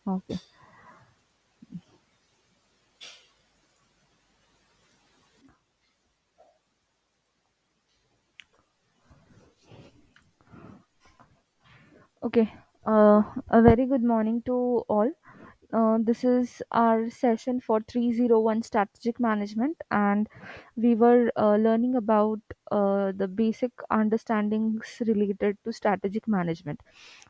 Okay. Okay. A very good morning to all. This is our session for 301 strategic management, and we were learning about the basic understandings related to strategic management.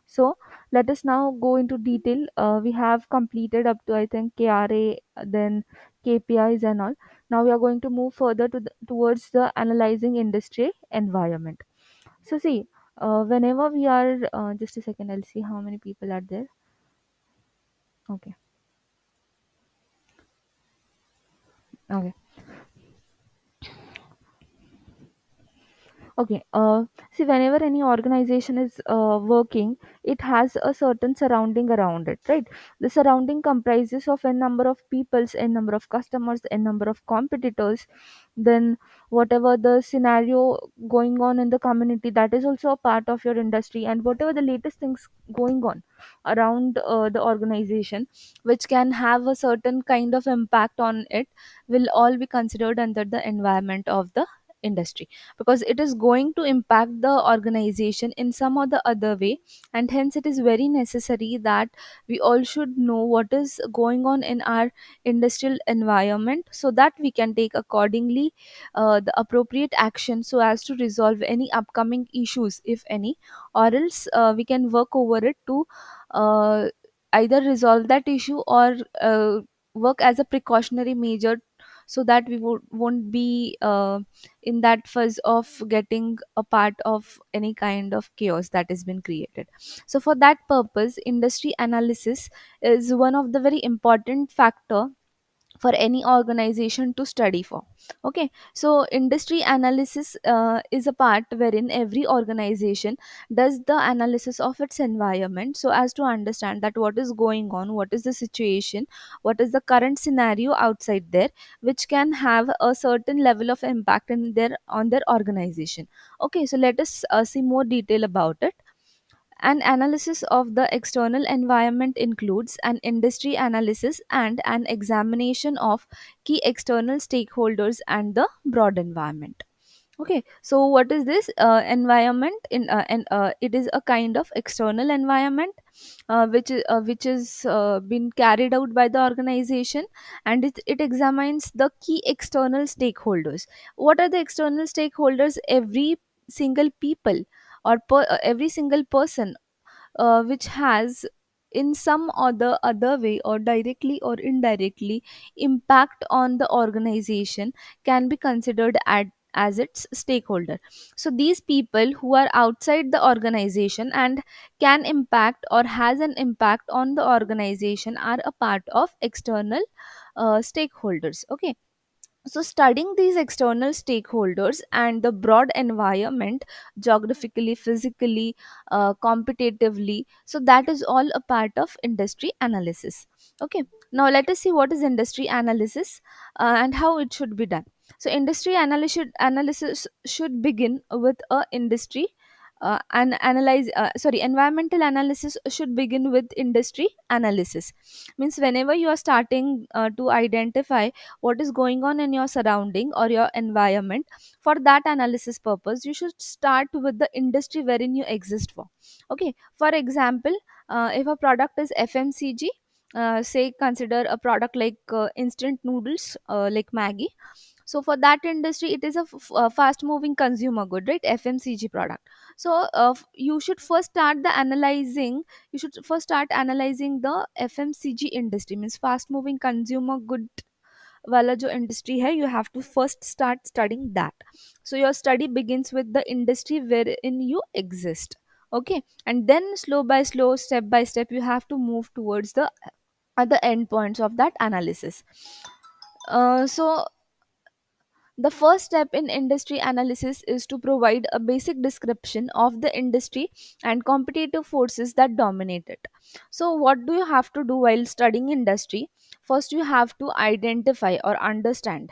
So, let us now go into detail. We have completed up to, I think, KRA, then KPIs, and all. Now, we are going to move further towards the analyzing industry environment. So, see, whenever we are, just a second, I'll see how many people are there. Okay. Okay. Okay. See, whenever any organization is working, it has a certain surrounding around it, right? The surrounding comprises of a number of peoples, a number of customers, a number of competitors. Then, whatever the scenario going on in the community, that is also a part of your industry, and whatever the latest things going on around the organization, which can have a certain kind of impact on it, will all be considered under the environment of the industry, because it is going to impact the organization in some or the other way, and hence it is very necessary that we all should know what is going on in our industrial environment, so that we can take accordingly the appropriate action so as to resolve any upcoming issues, if any, or else we can work over it to uh, either resolve that issue or work as a precautionary measure, so that we won't be in that fuzz of getting a part of any kind of chaos that has been created. So for that purpose, industry analysis is one of the very important factor for any organization to study for. Okay, so industry analysis is a part wherein every organization does the analysis of its environment, so as to understand that what is going on, what is the situation, what is the current scenario outside there, which can have a certain level of impact in their on their organization. Okay, so let us see more detail about it. An analysis of the external environment includes an industry analysis and an examination of key external stakeholders and the broad environment. Okay, so what is this environment? It is a kind of external environment which is been carried out by the organization, and it examines the key external stakeholders. What are the external stakeholders? Every single people or every single person which has in some or the other way, or directly or indirectly, impact on the organization, can be considered as its stakeholder. So these people who are outside the organization and can impact or has an impact on the organization are a part of external stakeholders. Okay, so, studying these external stakeholders and the broad environment, geographically, physically, competitively, so that is all a part of industry analysis. Okay, now let us see what is industry analysis and how it should be done. So, analysis should begin with a industry. And analyze sorry environmental analysis should begin with industry analysis. Means whenever you are starting to identify what is going on in your surrounding or your environment, for that analysis purpose you should start with the industry wherein you exist for. Okay, for example, if a product is FMCG, say consider a product like instant noodles, like Maggie. So for that industry, it is a fast moving consumer good, right? FMCG product. So you should first start the analyzing, you should first start analyzing the FMCG industry, means fast moving consumer good वाला जो industry है, you have to first start studying that. So your study begins with the industry wherein you exist. Okay, and then slow by slow, step by step, you have to move towards the other endpoints of that analysis. So the first step in industry analysis is to provide a basic description of the industry and competitive forces that dominate it. So, what do you have to do while studying industry? First, you have to identify or understand,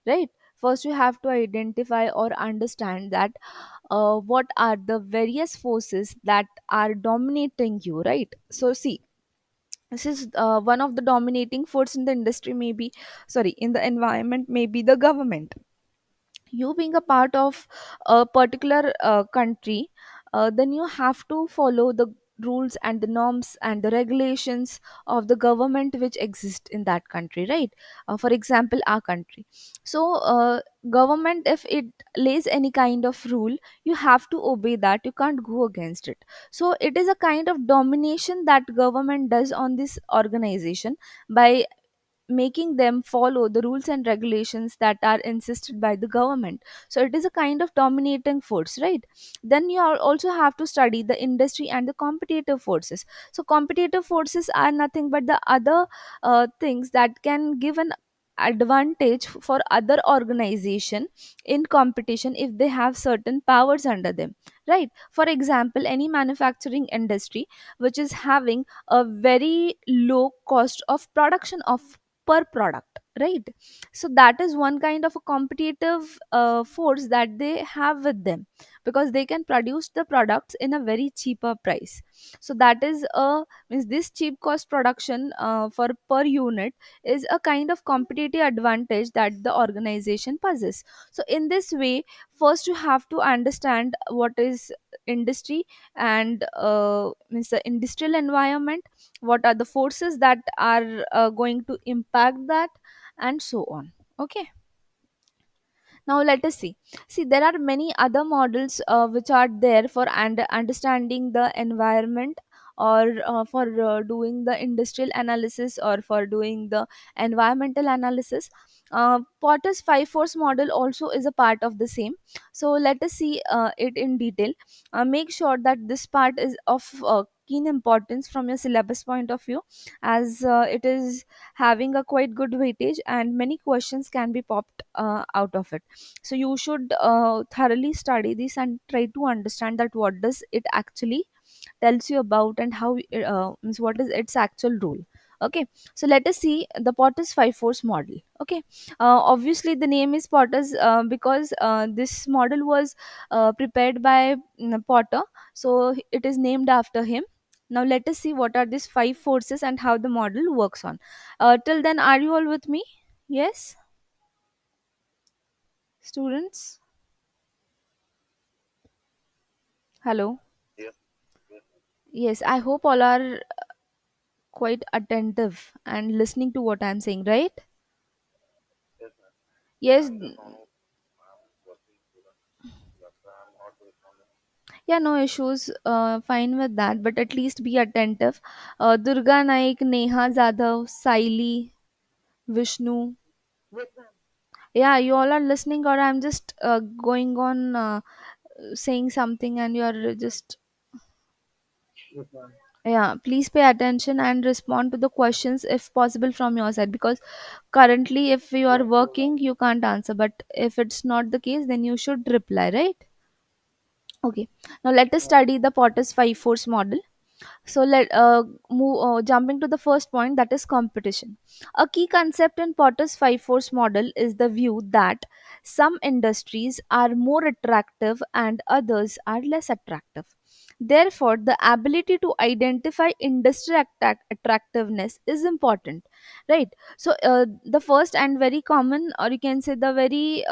right? First, you have to identify or understand that what are the various forces that are dominating you, right? So, see, This is one of the dominating force in the industry, maybe, sorry, in the environment, maybe the government. You being a part of a particular country, then you have to follow the rules and the norms and the regulations of the government which exist in that country, right? For example, our country. So government, if it lays any kind of rule, you have to obey that, you can't go against it. So it is a kind of domination that government does on this organization by making them follow the rules and regulations that are insisted by the government. So it is a kind of dominating force, right? Then you also have to study the industry and the competitive forces. So competitive forces are nothing but the other things that can give an advantage for other organization in competition if they have certain powers under them, right? For example, any manufacturing industry which is having a very low cost of production of per product, right? So that is one kind of a competitive force that they have with them, because they can produce the products in a very cheaper price. So that is a, means this cheap cost production for per unit is a kind of competitive advantage that the organization possesses. So in this way, first you have to understand what is industry, and means the industrial environment, what are the forces that are going to impact that, and so on. Okay, now let us see there are many other models which are there for understanding the environment, or for doing the industrial analysis, or for doing the environmental analysis. Potter's five force model also is a part of the same. So let us see it in detail. Make sure that this part is of keen importance from your syllabus point of view, as it is having a quite good weightage and many questions can be popped out of it. So you should thoroughly study this and try to understand that what does it actually tells you about, and how means what is its actual role. Okay, so let us see the Potter's five force model. Okay, obviously the name is Potter's because this model was prepared by Potter, so it is named after him. Now let us see what are these five forces and how the model works on. Till then, are you all with me? Yes, students. Hello. Yes, I hope all are quite attentive and listening to what I'm saying, right? Yes, yeah, no issues. Fine with that, but at least be attentive. Durga Naik, Neha Jadhav, Saili, Vishnu. Yeah, you all are listening, or I'm just going on saying something and you're just. Yeah, please pay attention and respond to the questions if possible from your side, because currently, if you are working, you can't answer, but if it's not the case, then you should reply, right? Okay, now let us study the Potter's five force model. So let move jumping to the first point, that is competition. A key concept in Potter's five force model is the view that some industries are more attractive and others are less attractive. Therefore, the ability to identify industry attractiveness is important, right? So the first and very common, or you can say the very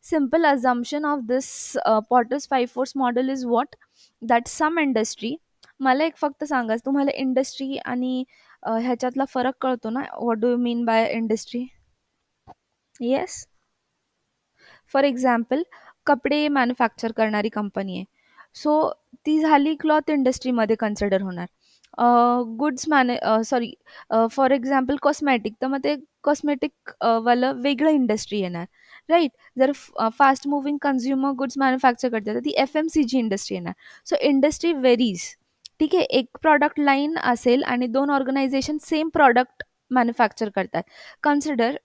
simple assumption of this Potter's five force model is what, that some industry. मला एक फक्त सांगा, तुम्हाला industry आणि ह्याच्यातला फरक कळतो ना? What do you mean by industry? Yes. For example, कपडे manufacture करणारी कंपनी आहे. सो ती झाली क्लॉथ इंडस्ट्रीमध्ये कन्सिडर होणार. Goods sorry, for example cosmetic, तर मग ते कॉस्मॅटिक वालं वेगळं इंडस्ट्री येणार, राईट? जर fast moving consumer goods manufacture करते तर ती FMCG इंडस्ट्री येणार. So industry varies. ठीक आहे, एक प्रॉडक्ट लाईन असेल आणि दोन ऑर्गनायझेशन सेम प्रॉडक्ट मॅन्युफॅक्चर करतात. Consider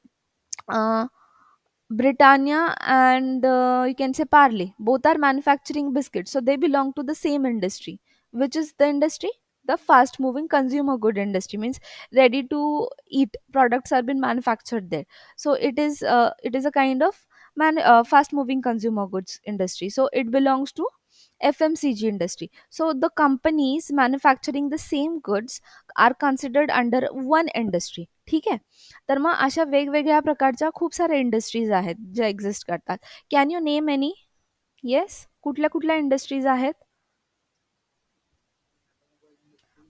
Britannia and you can say Parley. Both are manufacturing biscuits, so they belong to the same industry. Which is the industry? The fast moving consumer good industry, means ready to eat products are been manufactured there. So it is a kind of fast moving consumer goods industry. So it belongs to FMCG industry. So the companies manufacturing the same goods are considered under one industry. ठीक आहे. तर मग अशा वेगवेगळ्या प्रकारच्या खूप साऱ्या industries आहेत ज्या एक्झिस्ट करतात. Can you name any? Yes, कुठल्या कुठल्या इंडस्ट्रीज आहेत?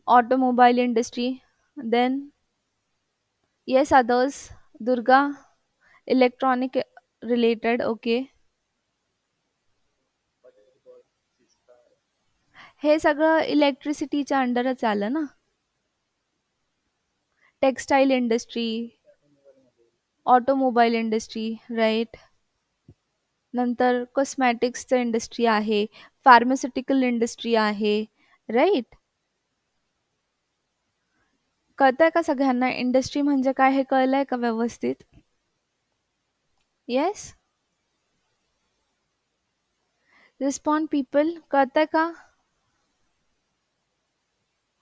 Automobile industry, then yes others. Durga? Electronic related, okay. हे सगळं इलेक्ट्रिसिटीच्या अंडरच आलं ना. Textile industry, automobile industry, right. नंतर कॉस्मॅटिक्सचं इंडस्ट्री आहे, फार्मास्युटिकल इंडस्ट्री आहे, राईट. कळतंय का सगळ्यांना इंडस्ट्री म्हणजे काय हे कळलंय का व्यवस्थित? येस, रिस्पॉन्ड पीपल, कळतंय का?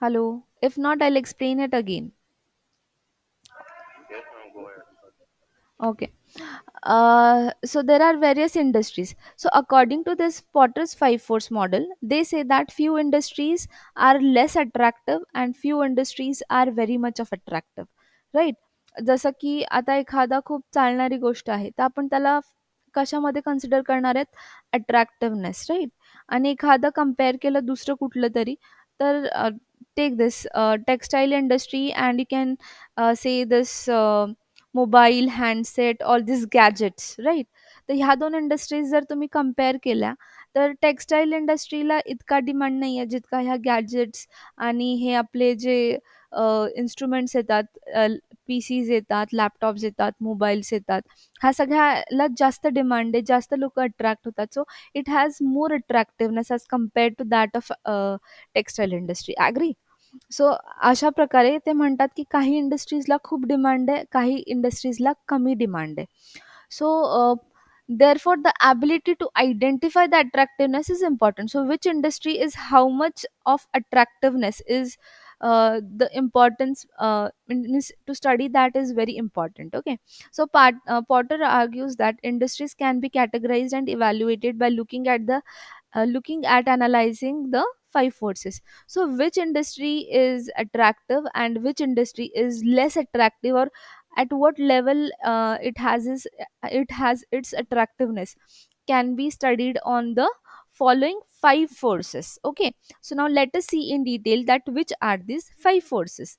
Hello. If not I explain it again. Okay. So there are various industries. So according to this Potter's five force model, they say that few industries are less attractive and few industries are very much of attractive. Right? जसं की आता एखादा खूप चालणारी गोष्ट आहे तर आपण त्याला कशामध्ये कन्सिडर करणार आहेत? Attractiveness, right. आणि एखादं कम्पेअर केलं दुसरं कुठलं तरी तर take this textile industry and you can say this mobile, handset, all this gadgets, right. तर ह्या दोन इंडस्ट्रीज जर तुम्ही कम्पेअर केल्या तर टेक्सटाईल इंडस्ट्रीला इतका डिमांड नाही आहे जितका ह्या गॅजेट्स आणि हे आपले जे इन्स्ट्रुमेंट्स येतात, पी सीज येतात, लॅपटॉप्स येतात, मोबाईल्स येतात, ह्या सगळ्याला जास्त डिमांड आहे, जास्त लोक अट्रॅक्ट होतात. So it has more attractiveness as compared to that of textile industry. Agree? So अशा प्रकारे ते म्हणतात की काही इंडस्ट्रीजला खूप डिमांड आहे, काही इंडस्ट्रीजला कमी डिमांड आहे. सो therefore the ability to identify the attractiveness is important. So which industry is how much of attractiveness is the importance means to study that is very important. Okay. So Potter argues that industries can be categorized and evaluated by looking at analyzing the five forces. So which industry is attractive and which industry is less attractive, or at what level it has its attractiveness, can be studied on the following five forces. Okay. So now let us see in detail that which are these five forces.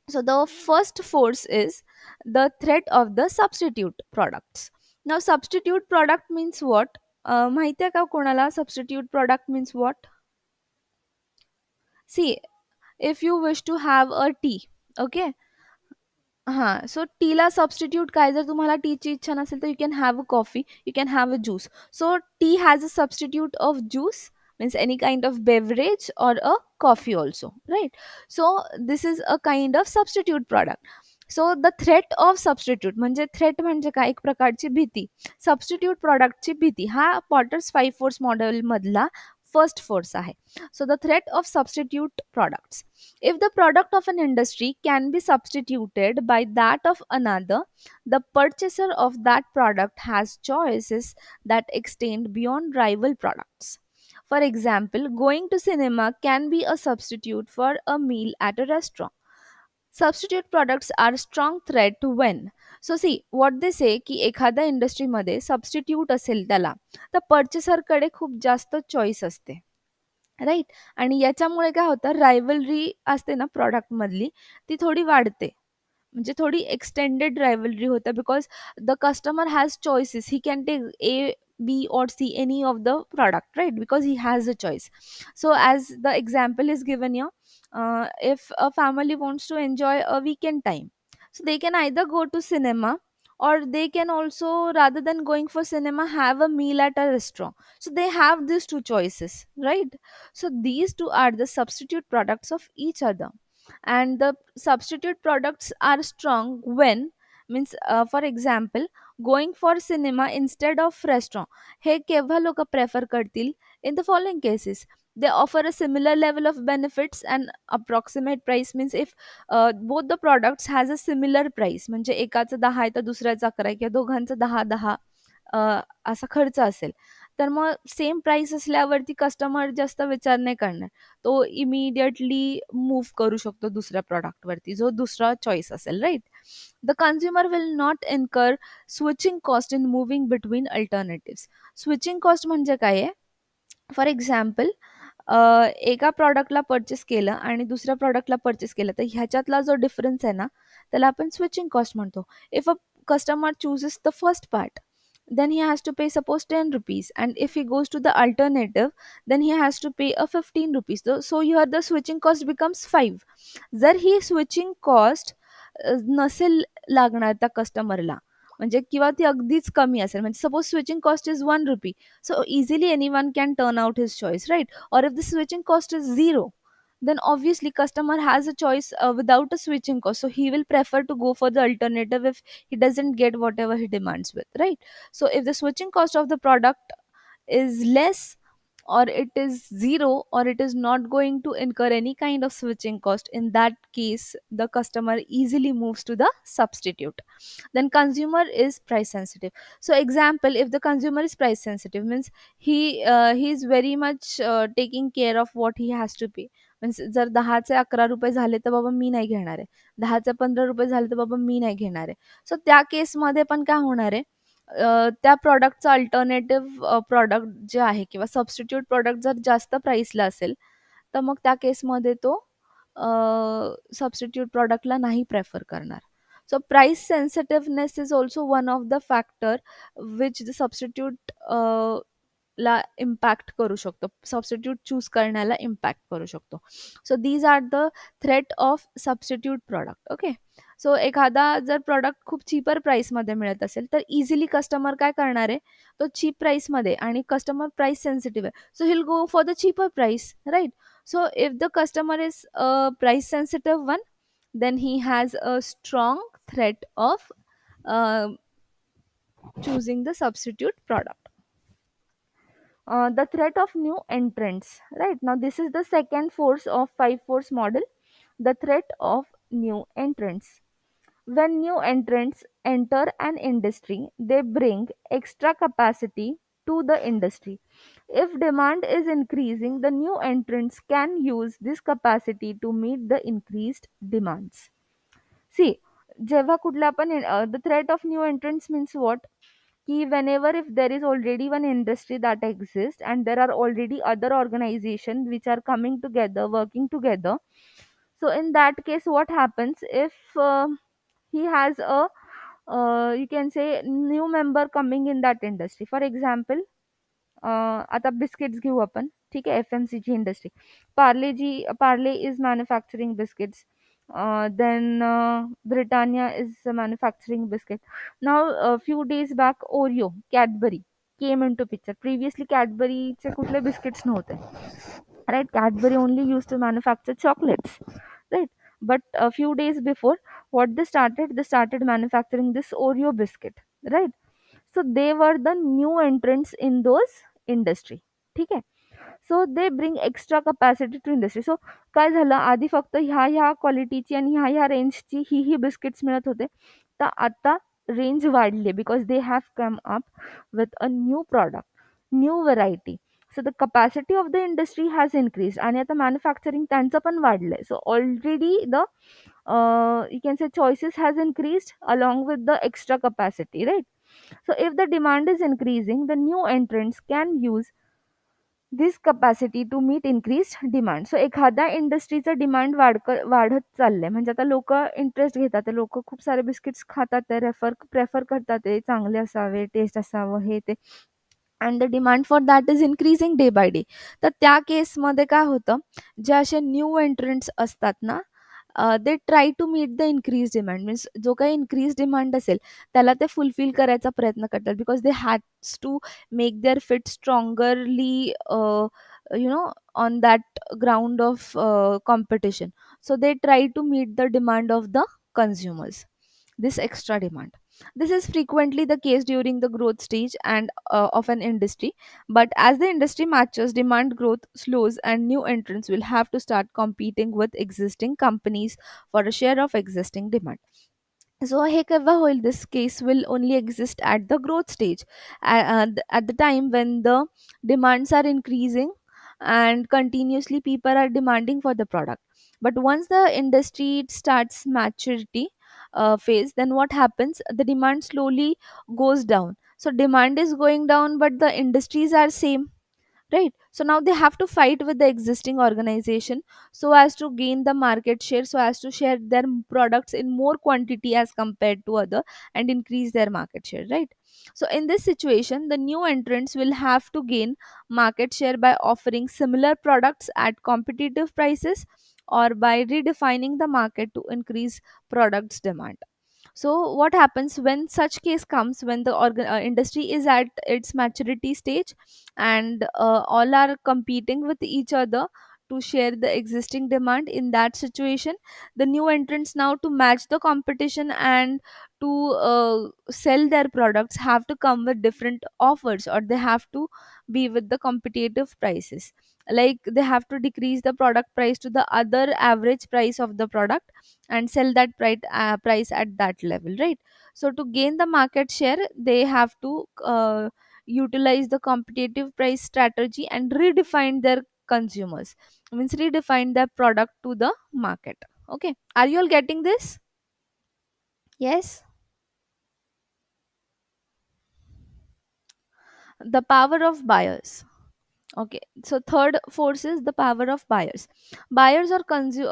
So the first force is the threat of the substitute products. Now substitute product means what? माहिती आहे का कोणाला substitute product means what? See, if you wish to have a tea, okay. हां, सो टीला substitute काय, जर तुम्हाला टीची इच्छा नसेल तर you can have a coffee, you can have a juice. So T has a substitute of juice, means any kind of beverage or a coffee also, right? So this is a kind of substitute product. So the threat of substitute म्हणजे threat म्हणजे काय, एक प्रकारची भीती. Substitute प्रॉडक्टची भीती हा potter's 5 force model मधला first force आहे. So the threat of substitute products. If the product of an industry can be substituted by that of another, the purchaser of that product has choices that extend beyond rival products. For example, going to cinema can be a substitute for a meal at a restaurant. Substitute products are strong threat when, so see what they say की एखाद्या इंडस्ट्रीमध्ये substitute असेल त्याला तर पर्चेसरकडे खूप जास्त choice असते, right. आणि याच्यामुळे काय होतं, रायव्हलरी असते ना प्रॉडक्टमधली ती थोडी वाढते, म्हणजे थोडी एक्सटेंडेड रायव्हलरी होते, because the customer has choices, he can take a B or C any of the product, right? Because he has a choice. So as the example is given here, if a family wants to enjoy a weekend time, so they can either go to cinema or they can also, rather than going for cinema, have a meal at a restaurant. So they have these two choices, right? So these two are the substitute products of each other. And the substitute products are strong when, means for example, going for cinema instead of restaurant, हे केव्हा लोक prefer करतील? In the following cases, they offer a similar level of benefits and approximate price, means if both the products has a similar price, म्हणजे एकाचं 10 आहे तर दुसऱ्याचं 11 आहे किंवा दोघांचं 10 10 असा खर्च असेल तर मग सेम प्राइस असल्यावरती कस्टमर जास्त विचार नाही करणार. तो इमिडिएटली मूव्ह करू शकतो दुसऱ्या प्रॉडक्टवरती, जो दुसरा चॉईस असेल, right? The consumer will not incur switching cost in moving between alternatives. Switching cost म्हणजे काय आहे? फॉर एक्झाम्पल, एका प्रॉडक्टला परचेस केलं आणि दुसऱ्या प्रॉडक्टला परचेस केलं, तर ह्याच्यातला जो डिफरन्स आहे ना, त्याला आपण स्विचिंग कॉस्ट म्हणतो. If a customer chooses the first part, then he has to pay suppose 10 rupees, and if he goes to the alternative, then he has to pay a 15 rupees. So here the switching cost becomes 5. जर ही switching cost नसेल लागणार त्या कस्टमरला, म्हणजे किंवा ती अगदीच कमी असेल, म्हणजे suppose switching cost is 1 rupee, so easily anyone can turn out his choice, right? Or if the switching cost is 0, then obviously customer has a choice without a switching cost, so he will prefer to go for the alternative if he doesn't get whatever he demands with, right? So if the switching cost of the product is less, or it is zero, or it is not going to incur any kind of switching cost, in that case the customer easily moves to the substitute. Then consumer is price sensitive. So example, if the consumer is price sensitive, means he is very much taking care of what he has to pay. Means जर 10चे 11 रुपये झाले तर बाबा मी नाही घेणार आहे, 10चे 15 रुपये झाले तर बाबा मी नाही घेणार आहे. सो त्या केसमध्ये पण काय होणार आहे, त्या प्रॉडक्टचं अल्टरनेटिव्ह प्रॉडक्ट जे आहे किंवा सबस्टिट्यूट प्रॉडक्ट जर जास्त प्राईसला असेल, तर मग त्या केसमध्ये तो सबस्टिट्यूट प्रॉडक्टला नाही प्रेफर करणार. So price sensitiveness is also one of the factor which the substitute ला इम्पॅक्ट करू शकतो, सबस्टिट्यूट चूज करण्याला इम्पॅक्ट करू शकतो. So these are the threat of substitute product. Okay, so एखादा जर प्रॉडक्ट खूप चीपर प्राईसमध्ये मिळत असेल, तर इझिली कस्टमर काय करणार आहे, तो चीप प्राईसमध्ये, आणि कस्टमर प्राईस सेन्सिटिव्ह आहे, so he'll go for the cheaper price, right? So if the customer is a price sensitive one, then he has a strong threat of uh, choosing the substitute product. The threat of new entrants, right? Now this is the second force of 5 force model, the threat of new entrants. When new entrants enter an industry, they bring extra capacity to the industry. If demand is increasing, the new entrants can use this capacity to meet the increased demands. See, जेव्हा कुठला पण the threat of new entrants means what? Ki whenever if there is already one industry that exists and there are already other organizations which are coming together, working together. So in that case, what happens if he has a you can say new member coming in that industry? For example, आता biscuits घेऊ आपण, ठीक आहे, FMCG industry, Parle is manufacturing biscuits, then Britannia is manufacturing biscuit. Now a few days back Oreo, Cadbury came into picture. Previously Cadbury चे कुठले biscuits नव्हते, right? Cadbury only used to manufacture chocolates, right? But a few days before, what they started manufacturing this Oreo biscuit, right? So they were the new entrants in those industry, ठीक आहे. So they bring extra capacity to industry. So काय झालं, आधी फक्त ह्या क्वालिटीची आणि ह्या रेंजची ही बिस्किट्स मिळत होते, तर आता रेंज वाढली because they have come up with a new product, new variety. So the capacity of the industry has increase, आणि आता मॅन्युफॅक्चरिंग त्यांचं पण वाढलंय. So already the you can say choices has increased along with the extra capacity, right? So if the demand is increasing, the new entrants can use this capacity to meet increased demand. So एखाद्या इंडस्ट्रीचं demand वाढत चाललंय, म्हणजे आता लोक interest घेतात, ते लोक खूप सारे बिस्किट्स खातात, ते प्रेफर करतात, ते चांगले असावे, टेस्ट असावं, हे ते, and the demand for that is increasing day by day. तर त्या केसमध्ये काय होतं, जे असे न्यू एंट्रंट्स असतात ना, they try to meet the increase demand. Means जो काही इन्क्रीज डिमांड असेल त्याला ते फुलफिल करायचा प्रयत्न करतात, because they have to make their fit strongerly on that ground of competition. So they try to meet the demand of the consumers, this extra demand. This is frequently the case during the growth stage and of an industry, but as the industry matures, demand growth slows and new entrants will have to start competing with existing companies for a share of existing demand. So हे केव्हा होईल? This case will only exist at the growth stage, at the time when the demands are increasing and continuously people are demanding for the product. But once the industry starts maturity phase, then what happens? The demand slowly goes down. So demand is going down, but the industries are same, right? So now they have to fight with the existing organization so as to gain the market share, so as to share their products in more quantity as compared to other, and increase their market share, right? So in this situation, the new entrants will have to gain market share by offering similar products at competitive prices, or by redefining the market to increase products demand. So what happens when such case comes? When the industry is at its maturity stage, and all are competing with each other to share the existing demand. In that situation, the new entrants, now to match the competition and to sell their products, have to come with different offers, or they have to be with the competitive prices. Like they have to decrease the product price to the other average price of the product, and sell that price at that level, right? So to gain the market share, they have to utilize the competitive price strategy and redefine their consumers, means redefine their product to the market. Okay, are you all getting this? Yes. The power of buyers. Okay, so third force is the power of buyers. Buyers or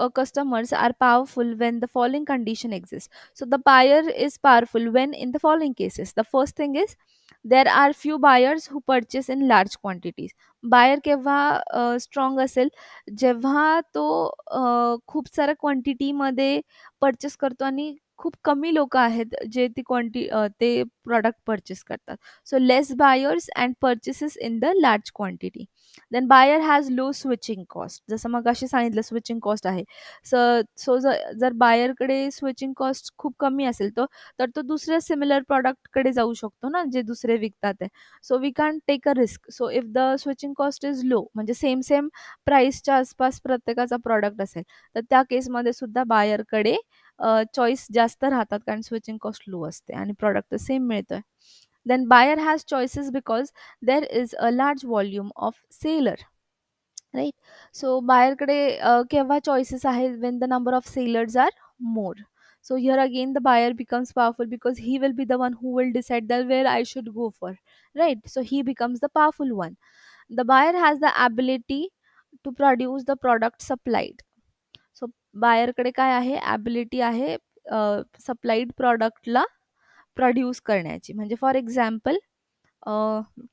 customers are powerful when the following condition exists. So the buyer is powerful when in the following cases. The first thing is, there are few buyers who purchase in large quantities. Buyer केव्हा strong असेल? जेव्हा तो खूप साऱ्या क्वांटिटीमध्ये purchase करतो आणि खूप कमी लोक आहेत जे ते प्रॉडक्ट परचेस करतात. So less buyers and purchases in the large quantity. Then buyer has low switching cost. जसं मगाशी सांगितलं, switching cost आहे. सो जर बायरकडे स्विचिंग कॉस्ट खूप कमी असेल, तर तो दुसऱ्या सिमिलर प्रॉडक्टकडे जाऊ शकतो ना, जे दुसरे विकतात आहे. So we can take a risk. So if the switching cost is low, म्हणजे सेम सेम प्राईसच्या आसपास प्रत्येकाचा प्रॉडक्ट असेल, तर त्या केसमध्ये सुद्धा बायरकडे चॉईस जास्त राहतात, कारण स्विचिंग कॉस्ट लो असते आणि प्रॉडक्ट सेम मिळतोय. Then buyer has choices because there is a large volume of seller, right? So buyer कडे केव्हा choices आहे? When the number of sellers are more. So here again the buyer becomes powerful, because he will be the one who will decide that where I should go for, right? So he becomes the powerful one. The buyer has the ability to produce the product supplied. So buyer कडे काय आहे? ability आहे supplied productला produce करण्याची. म्हणजे for example,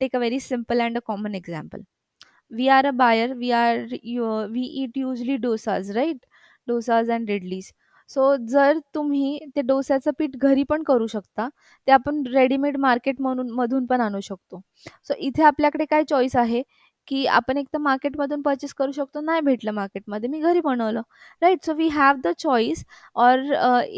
take a very simple and a common example. We are a buyer. We eat usually dosas, right? Dosas and idlis. सो जर तुम्ही ते डोस्याचं पीठ घरी पण करू शकता, ते आपण रेडीमेड मार्केट म्हणून मधून पण आणू शकतो. सो इथे आपल्याकडे काय चॉईस आहे, की आपण एक तर मार्केटमधून परचेस करू शकतो, नाही भेटलं मार्केटमध्ये, मी घरी बनवलं, right? So we have the choice. Or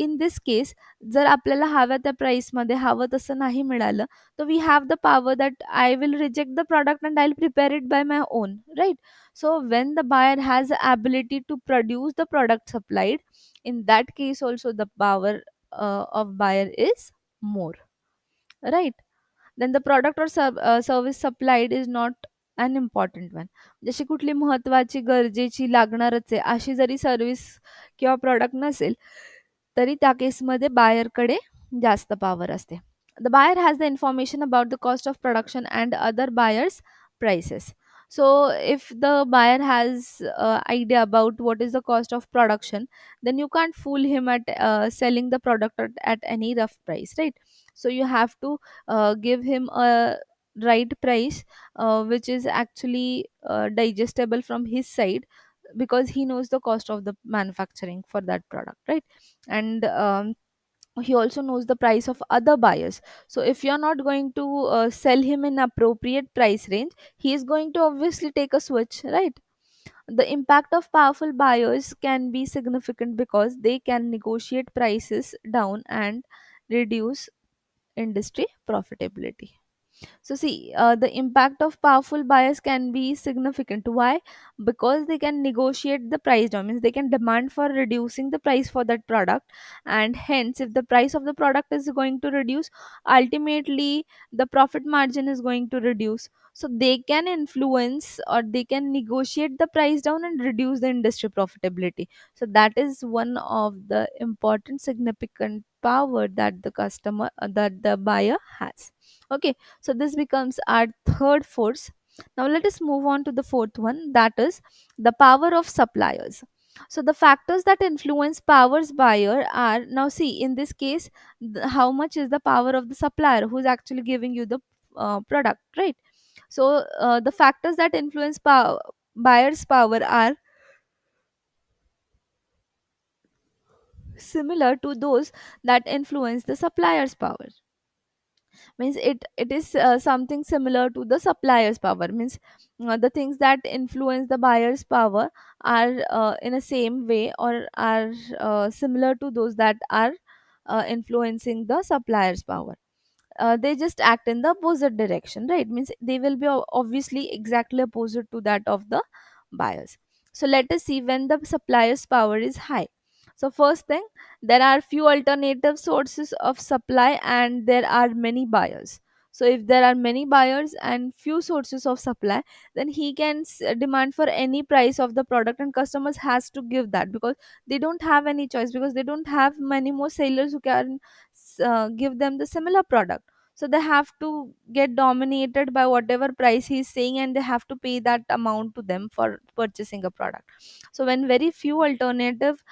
in this case, जर आपल्याला हव्या त्या प्राईसमध्ये हवं तसं नाही मिळालं, so we have the power that I will reject the product and I'll prepare it by my own, right? So when the buyer has the ability to produce the product supplied, in that case also the power of buyer is more, right? Then the product or service supplied is not an important one. जशी कुठली महत्वाची गरजेची लागणारच आहे अशी जरी service किंवा product नसेल, तरी त्या केसमध्ये बायरकडे जास्त पॉवर असते. The buyer has the information about the cost of production and other buyers prices. So if the buyer has idea about what is the cost of production, then you can't fool him at selling the product at any rough price, right? So you have to give him a right price which is actually digestible from his side, because he knows the cost of the manufacturing for that product, right? And he also knows the price of other buyers. So if you're not going to sell him in appropriate price range, he is going to obviously take a switch, right? The impact of powerful buyers can be significant because they can negotiate prices down and reduce industry profitability. So see, the impact of powerful buyers can be significant. Why? Because they can negotiate the price down, means they can demand for reducing the price for that product, and hence, if the price of the product is going to reduce, ultimately the profit margin is going to reduce. So they can influence or they can negotiate the price down and reduce the industry profitability. So that is one of the important significant power that the customer that the buyer has. Okay, so this becomes our third force. Now let us move on to the fourth one, that is the power of suppliers. So the factors that influence powers buyer are, now see in this case, how much is the power of the supplier who is actually giving you the product, right? So the factors that influence buyer's power are similar to those that influence the supplier's power. Means it is something similar to the supplier's power. Means the things that influence the buyer's power are in a same way, or are similar to those that are influencing the supplier's power. They just act in the opposite direction, right? Means they will be obviously exactly opposite to that of the buyers. So let us see when the supplier's power is high. So first thing, there are few alternative sources of supply and there are many buyers. So if there are many buyers and few sources of supply, then he can demand for any price of the product, and customers has to give that, because they don't have any choice, because they don't have many more sellers who can give them the similar product. So they have to get dominated by whatever price he's saying, and they have to pay that amount to them for purchasing a product. So when very few alternative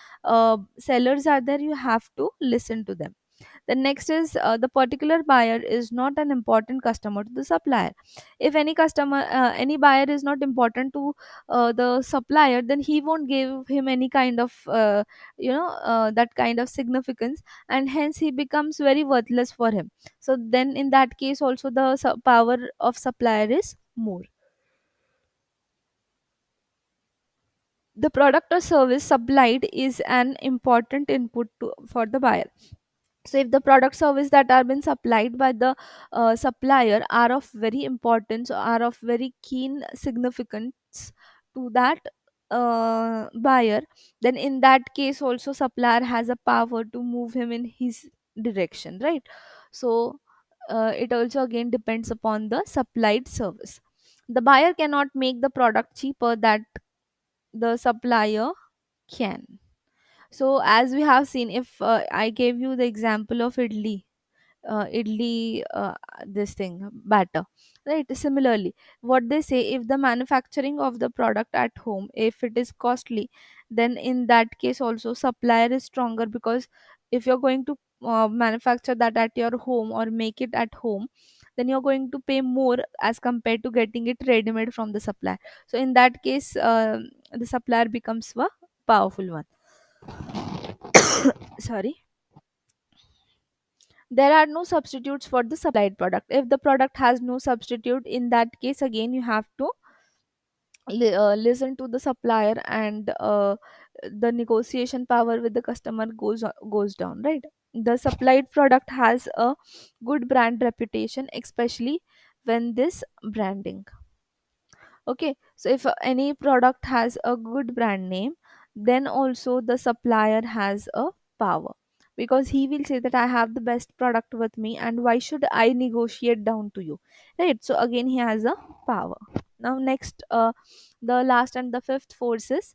sellers are there, you have to listen to them. The next is, the particular buyer is not an important customer to the supplier. If any buyer is not important to the supplier, then he won't give him any kind of that kind of significance, and hence he becomes very worthless for him. So then in that case also the power of supplier is more. The product or service supplied is an important input for the buyer. So if the product service that are been supplied by the supplier are of very importance, are of very keen significance to that buyer, then in that case also supplier has a power to move him in his direction, right? So it also again depends upon the supplied service. The buyer cannot make the product cheaper that the supplier can. So as we have seen, if I gave you the example of idli this thing batter, right? Similarly, what they say, if the manufacturing of the product at home, if it is costly, then in that case also supplier is stronger, because if you're going to manufacture that at your home or make it at home, then you're going to pay more as compared to getting it ready made from the supplier. So in that case, the supplier becomes a powerful one. Sorry. There are no substitutes for the supplied product. If the product has no substitute, in that case again you have to listen to the supplier, and the negotiation power with the customer goes down, right? The supplied product has a good brand reputation, especially when this branding. Okay, so if any product has a good brand name, then also the supplier has a power, because he will say that I have the best product with me, and why should I negotiate down to you, right? So again he has a power. Now next, the last and the fifth force is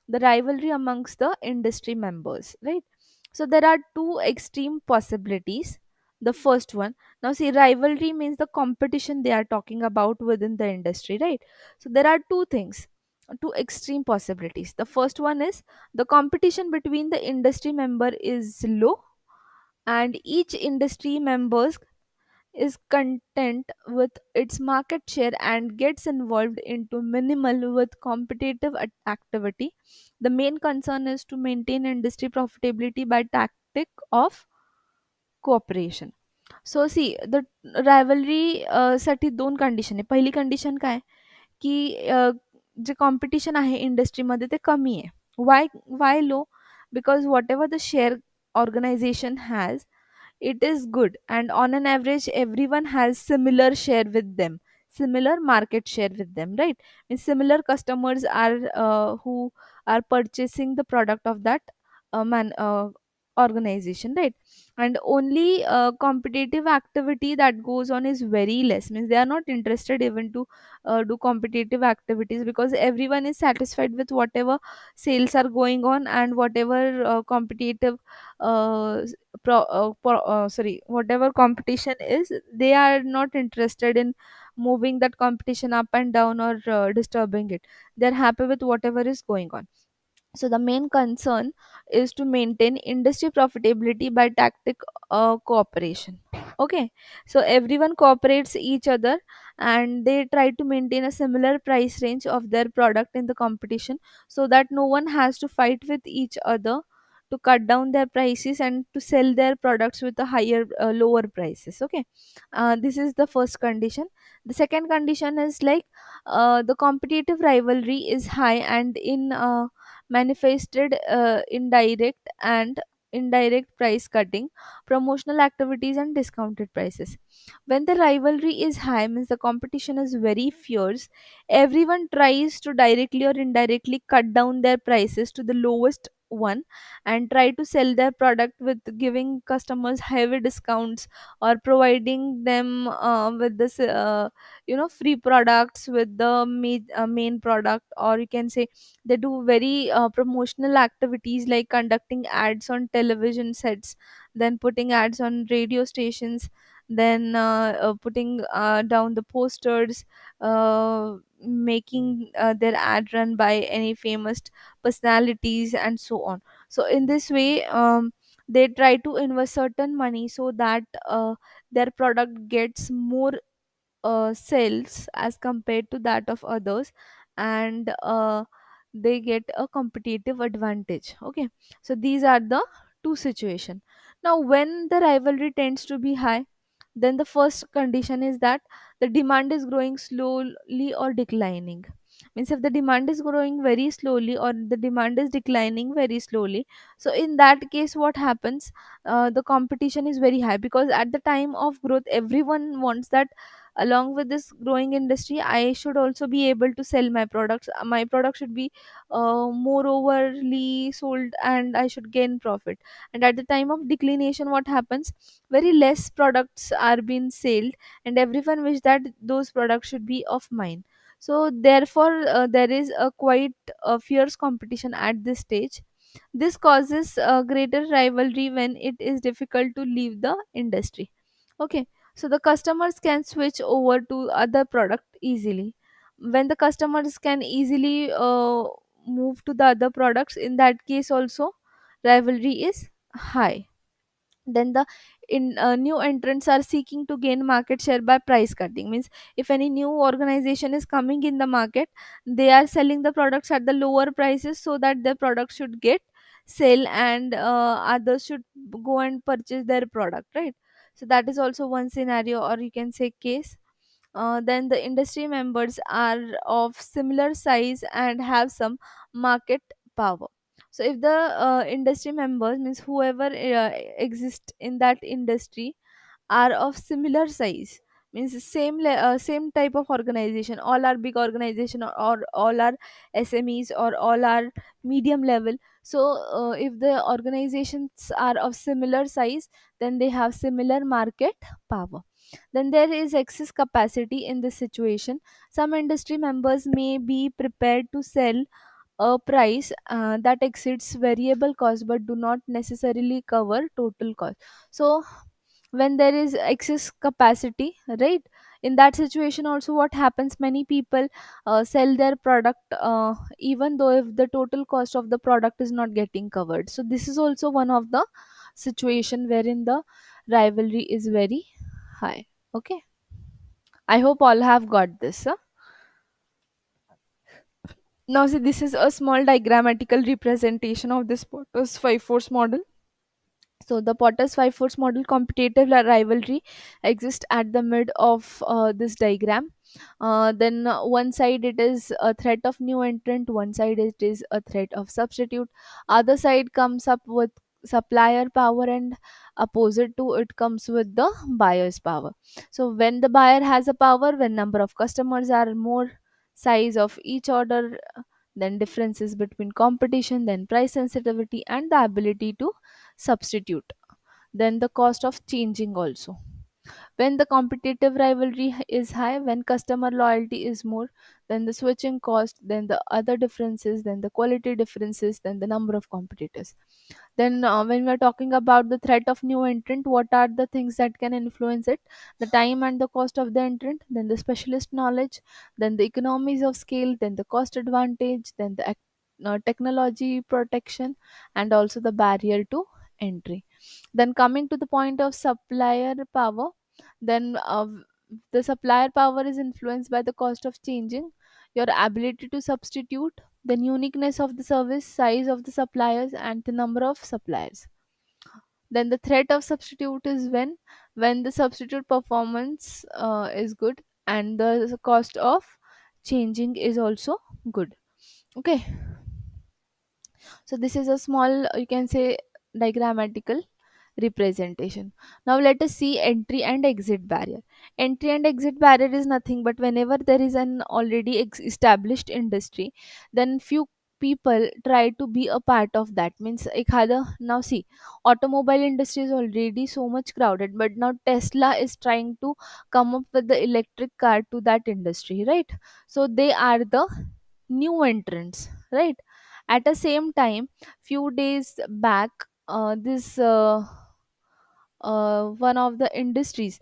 the rivalry amongst the industry members, right? So there are two extreme possibilities. The first one, now see, rivalry means the competition they are talking about within the industry, right? So there are two things, two extreme possibilities. The first one is the competition between the industry member is low, and each industry members is content with its market share and gets involved into minimal with competitive activity. The main concern is to maintain industry profitability by tactic of cooperation. So see the rivalry साठी दोन condition आहे. पहिली condition काय, की जे competition आहे इंडस्ट्रीमध्ये ते कमी आहे. Why why low? Because whatever the share organisation has, it is good, and on an average everyone has similar share with them, similar market share with them, right? And similar customers are who are purchasing the product of that organization, right? And only competitive activity that goes on is very less, means they are not interested even to do competitive activities, because everyone is satisfied with whatever sales are going on, and whatever competitive sorry, whatever competition is, they are not interested in moving that competition up and down, or disturbing it. They're happy with whatever is going on. So the main concern is to maintain industry profitability by tactic cooperation. Okay, so everyone cooperates each other, and they try to maintain a similar price range of their product in the competition, so that no one has to fight with each other to cut down their prices and to sell their products with a higher lower prices. Okay, this is the first condition. The second condition is like the competitive rivalry is high and in manifested indirect and indirect price cutting, promotional activities, and discounted prices. When the rivalry is high, means the competition is very fierce, everyone tries to directly or indirectly cut down their prices to the lowest one, and try to sell their product with giving customers heavy discounts, or providing them with this free products with the main product. Or you can say they do very promotional activities like conducting ads on television sets, then putting ads on radio stations, then putting down the posters, making their ad run by any famous personalities, and so on. So in this way, they try to invest certain money so that their product gets more sales as compared to that of others, and they get a competitive advantage. Okay, so these are the two situation. Now when the rivalry tends to be high, then the first condition is that the demand is growing slowly or declining. Means if the demand is growing very slowly, or the demand is declining very slowly, so in that case what happens, the competition is very high, because at the time of growth everyone wants that along with this growing industry I should also be able to sell my products. My product should be more overly sold, and I should gain profit. And at the time of declination what happens, very less products are being sold, and everyone wish that those products should be of mine. So therefore there is a quite fierce competition at this stage. This causes a greater rivalry when it is difficult to leave the industry. Okay, so the customers can switch over to other product easily. When the customers can easily move to the other products, in that case also rivalry is high. Then the new entrants are seeking to gain market share by price cutting. Means if any new organization is coming in the market, they are selling the products at the lower prices so that the product should get sale, and others should go and purchase their product, right? So that is also one scenario, or you can say case. Then the industry members are of similar size and have some market power. So if the industry members, means whoever exists in that industry, are of similar size, means same type of organization, all are big organization, or all are SMEs, or all are medium level. So if the organizations are of similar size, then they have similar market power. Then there is excess capacity in this situation. Some industry members may be prepared to sell a price that exceeds variable cost but do not necessarily cover total cost. So when there is excess capacity, right, in that situation also what happens, many people sell their product even though if the total cost of the product is not getting covered. So this is also one of the situation wherein the rivalry is very high. Okay, I hope all have got this, huh? Now see, this is a small diagrammatical representation of this Potter's five force model. So the Potter's five force model competitive rivalry exists at the mid of this diagram. Then one side it is a threat of new entrant, one side it is a threat of substitute. Other side comes up with supplier power, and opposite to it comes with the buyer's power. So when the buyer has a power, when number of customers are more, size of each order, then differences between competition, then price sensitivity and the ability to substitute, then the cost of changing also. When the competitive rivalry is high, when customer loyalty is more, then the switching cost, then the other differences, then the quality differences, then the number of competitors. Then when we are talking about the threat of new entrant, what are the things that can influence it? The time and the cost of the entrant, then the specialist knowledge, then the economies of scale, then the cost advantage, then the technology protection, and also the barrier to entry. Then coming to the point of supplier power, then the supplier power is influenced by the cost of changing, your ability to substitute, then uniqueness of the service, size of the suppliers, and the number of suppliers. Then the threat of substitute is when the substitute performance is good, and the cost of changing is also good. Okay, so this is a small, you can say, diagrammatical representation. Now let us see entry and exit barrier. Entry and exit barrier is nothing but whenever there is an already established industry, then few people try to be a part of that. Means ekhada, now see, automobile industry is already so much crowded, but now Tesla is trying to come up with the electric car to that industry, right? So they are the new entrants, right? At the same time, few days back, this one of the industries,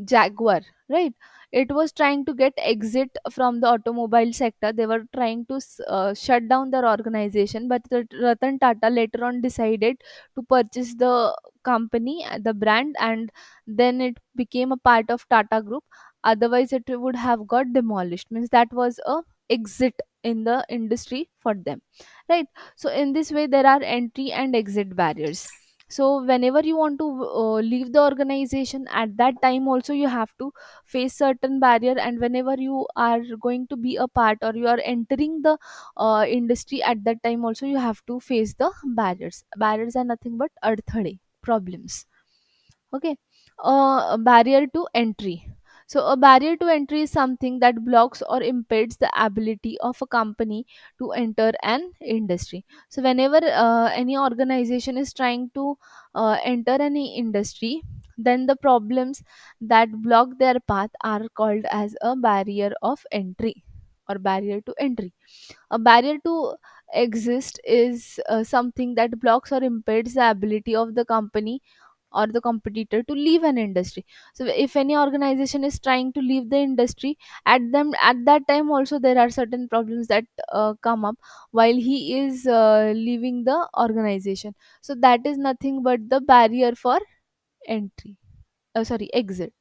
Jaguar, right, it was trying to get exit from the automobile sector. They were trying to shut down their organization, but Ratan Tata later on decided to purchase the company, the brand, and then it became a part of Tata Group. Otherwise it would have got demolished. Means that was a exit in the industry for them, right? So in this way there are entry and exit barriers. So whenever you want to leave the organization, at that time also you have to face certain barrier, and whenever you are going to be a part or you are entering the industry, at that time also you have to face the barriers. Barriers are nothing but adthade, problems. Okay. A barrier to entry. So a barrier to entry is something that blocks or impedes the ability of a company to enter an industry. So whenever any organization is trying to enter any industry, then the problems that block their path are called as a barrier of entry or barrier to entry. A barrier to exist is something that blocks or impedes the ability of the company or the competitor to leave an industry. So if any organization is trying to leave the industry, at that time also there are certain problems that come up while he is leaving the organization. So that is nothing but the barrier for entry, sorry, exit.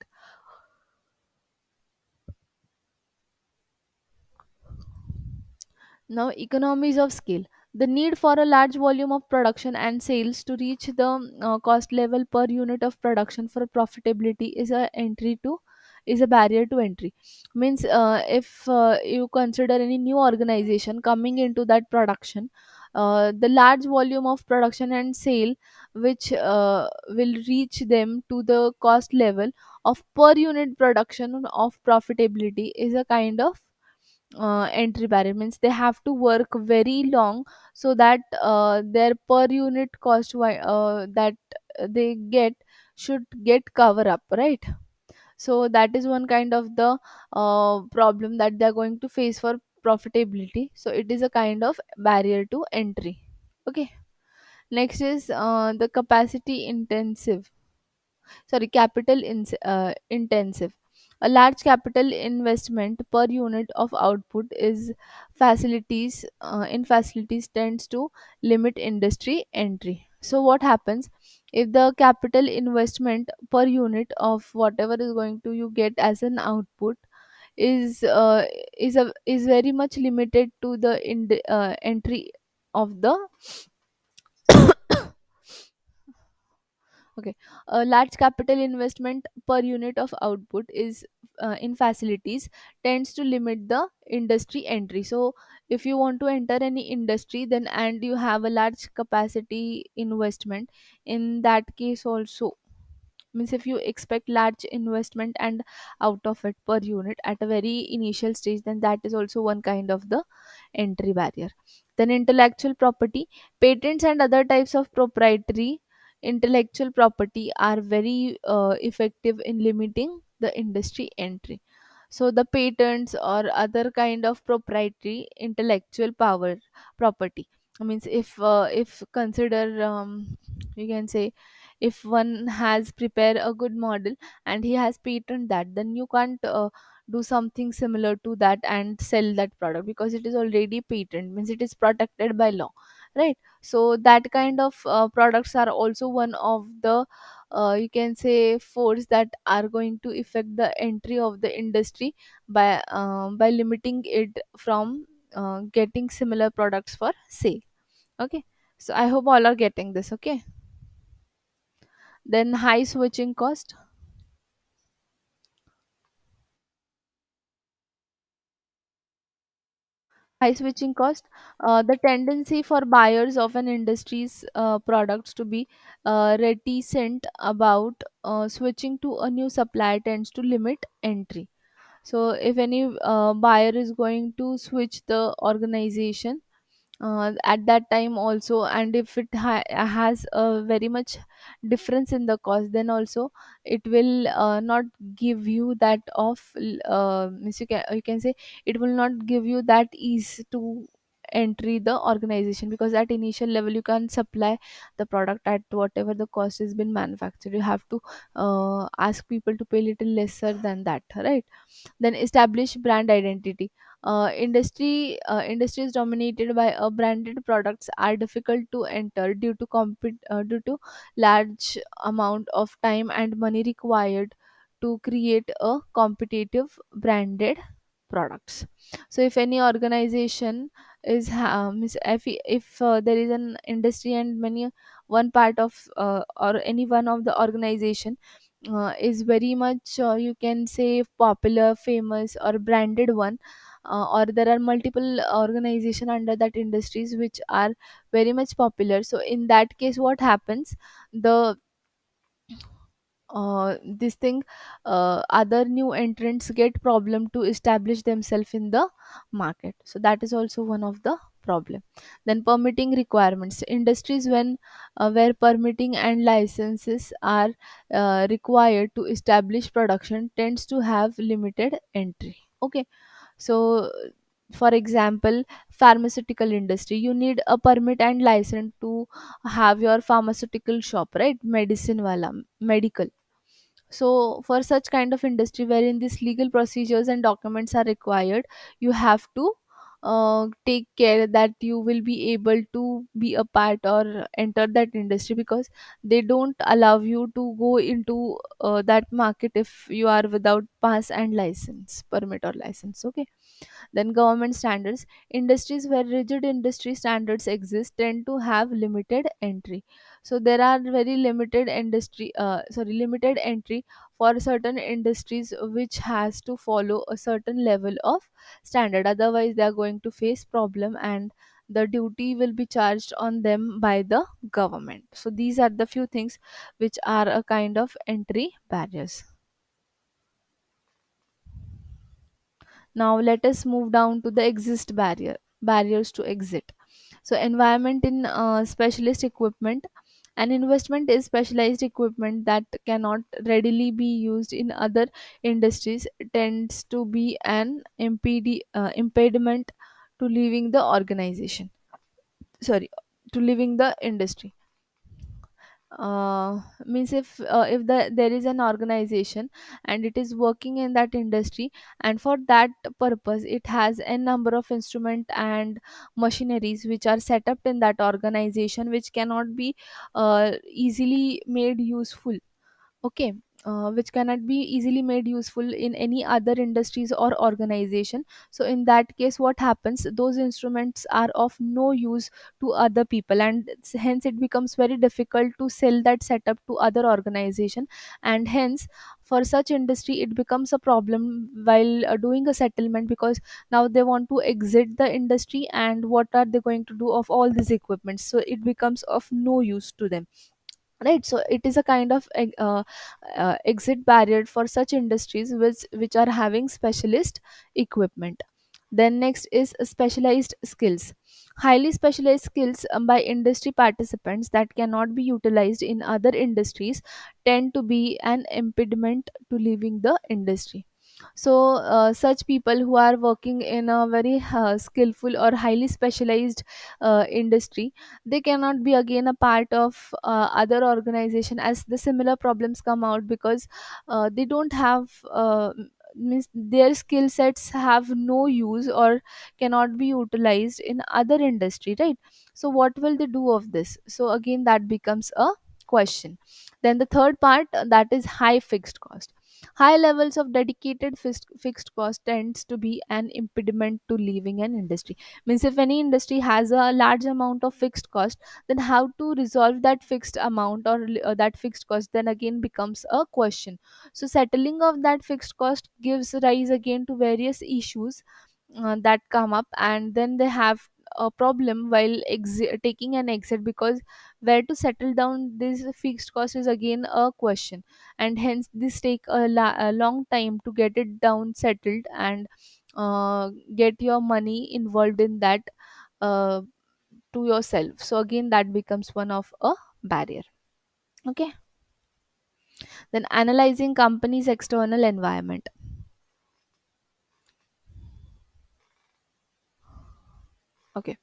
Now, economies of scale. The need for a large volume of production and sales to reach the cost level per unit of production for profitability is a barrier to entry. Means if you consider any new organization coming into that production, the large volume of production and sale which will reach them to the cost level of per unit production of profitability is a kind of entry barrier. Means they have to work very long so that their per unit cost that they get should get cover up, right? So that is one kind of the problem that they are going to face for profitability. So it is a kind of barrier to entry. Okay, next is the capacity intensive, sorry, intensive. A large capital investment per unit of output is facilities tends to limit industry entry. So what happens if the capital investment per unit of whatever is going to you get as an output is is very much limited to the entry of the Okay, a large capital investment per unit of output is in facilities tends to limit the industry entry. So if you want to enter any industry, then and you have a large capacity investment, in that case also, means if you expect large investment and out of it per unit at a very initial stage, then that is also one kind of the entry barrier. Then intellectual property, patents and other types of proprietary intellectual property are very effective in limiting the industry entry. So the patents or other kind of proprietary intellectual power property, means if consider, you can say, if one has prepared a good model and he has patent that, then you can't do something similar to that and sell that product, because it is already patent, means it is protected by law, right? So that kind of products are also one of the, you can say, force that are going to affect the entry of the industry by limiting it from getting similar products for sale. Okay, so I hope all are getting this. Okay, then high switching cost. High switching cost, the tendency for buyers of an industry's products to be reticent about switching to a new supplier tends to limit entry. So if any buyer is going to switch the organization at that time also, and if it has a very much difference in the cost, then also it will not give you that of means you can say it will not give you that ease to entry the organization, because at initial level you can supply the product at whatever the cost has been manufactured. You have to ask people to pay little lesser than that, right? Then establish brand identity. Industries dominated by a branded products are difficult to enter due to large amount of time and money required to create a competitive branded products. So if any organization if there is an industry and many one part of or any one of the organization is very much, you can say, popular, famous or branded one, or there are multiple organization under that industries which are very much popular. So in that case what happens, the this thing other new entrants get problem to establish themselves in the market. So that is also one of the problem. Then permitting requirements, industries when where permitting and licenses are required to establish production tends to have limited entry. Okay, so for example, pharmaceutical industry, you need a permit and license to have your pharmaceutical shop, right? Medicine wala, medical. So for such kind of industry wherein these legal procedures and documents are required, you have to take care that you will be able to be a part or enter that industry, because they don't allow you to go into that market if you are without pass and license, permit or license. Okay, then government standards, industries where rigid industry standards exist tend to have limited entry. So there are very limited entry for certain industries which has to follow a certain level of standard, otherwise they are going to face problem and the duty will be charged on them by the government. So these are the few things which are a kind of entry barriers. Now let us move down to the exist barriers to exit. So environment in specialist equipment, an investment is specialized equipment that cannot readily be used in other industries tends to be an impediment to leaving the organization, sorry, to leaving the industry. Means if there is an organization and it is working in that industry, and for that purpose it has a number of instrument and machineries which are set up in that organization which cannot be easily made useful. Okay, which cannot be easily made useful in any other industries or organization. So in that case, what happens, those instruments are of no use to other people, and hence it becomes very difficult to sell that setup to other organization. And hence, for such industry, it becomes a problem while doing a settlement, because now they want to exit the industry, and what are they going to do of all these equipments? So it becomes of no use to them, right? So it is a kind of exit barrier for such industries which are having specialist equipment. Then next is specialized skills. Highly specialized skills by industry participants that cannot be utilized in other industries tend to be an impediment to leaving the industry. So such people who are working in a very skillful or highly specialized industry, they cannot be again a part of other organization, as the similar problems come out, because they don't have means their skill sets have no use or cannot be utilized in other industry, right? So what will they do of this? So again, that becomes a question. Then the third part, that is high fixed cost. High levels of dedicated fixed cost tends to be an impediment to leaving an industry. Means if any industry has a large amount of fixed cost, then how to resolve that fixed amount, or that fixed cost, then again becomes a question. So settling of that fixed cost gives rise again to various issues that come up, and then they have a problem while taking an exit, because where to settle down this fixed cost is again a question. And hence this take a long time to get it down settled, and get your money involved in that uh, to yourself. So again, that becomes one of a barrier. Okay. Then analyzing company's external environment. Okay.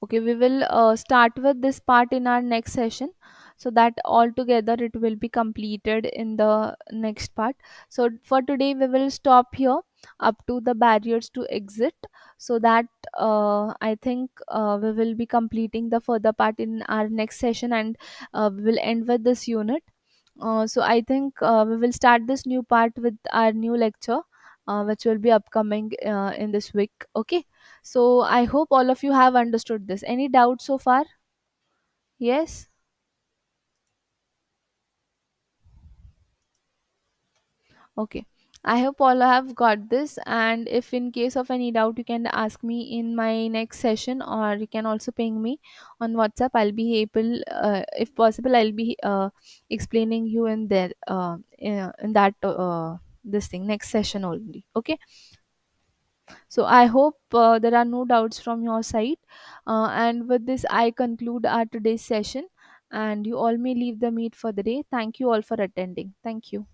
Okay, we will start with this part in our next session, so that all together it will be completed in the next part. So for today, we will stop here up to the barriers to exit, so that I think we will be completing the further part in our next session, and we will end with this unit. So I think we will start this new part with our new lecture, which will be upcoming in this week. Okay. So I hope all of you have understood this. Any doubts so far? Yes? Okay. I hope all have got this, and if in case of any doubt, you can ask me in my next session, or you can also ping me on WhatsApp. I'll be able, if possible, I'll be explaining you in there, in that this thing next session only. Okay. So I hope there are no doubts from your side. And with this, I conclude our today's session, and you all may leave the meet for the day. Thank you all for attending. Thank you.